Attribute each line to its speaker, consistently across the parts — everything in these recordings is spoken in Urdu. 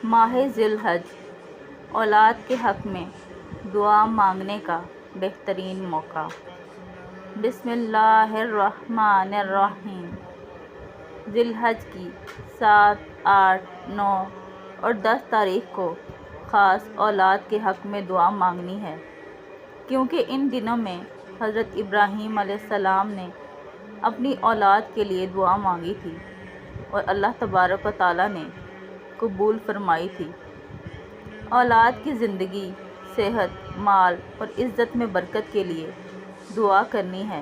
Speaker 1: ماہ ذی الحج اولاد کے حق میں دعا مانگنے کا بہترین موقع۔ بسم اللہ الرحمن الرحیم۔ ذی الحج کی 7، 8، 9 اور 10 تاریخ کو خاص اولاد کے حق میں دعا مانگنی ہے، کیونکہ ان دنوں میں حضرت ابراہیم علیہ السلام نے اپنی اولاد کے لیے دعا مانگی تھی اور اللہ تبارک و تعالیٰ نے قبول فرمائی تھی۔ اولاد کی زندگی، صحت، مال اور عزت میں برکت کے لیے دعا کرنی ہے۔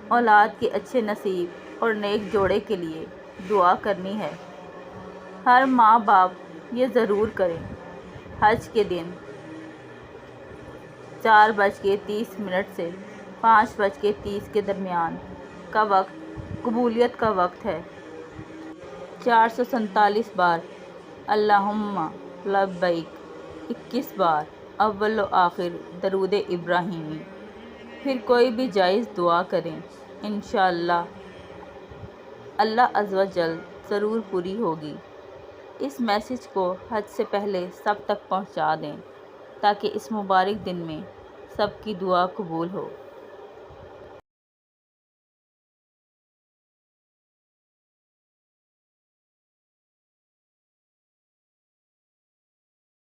Speaker 1: اولاد کے اچھے نصیب اور نیک جوڑے کے لیے دعا کرنی ہے۔ ہر ماں باپ یہ ضرور کریں۔ حج کے دن 4:30 سے 5:30 کے درمیان کا وقت قبولیت کا وقت ہے۔ 447 بار اللہم لبیک، 21 بار اول و آخر درود ابراہیمی، پھر کوئی بھی جائز دعا کریں، انشاءاللہ اللہ عز و جل ضرور پوری ہوگی۔ اس میسج کو حج سے پہلے سب تک پہنچا دیں تاکہ اس مبارک دن میں سب کی دعا قبول ہو۔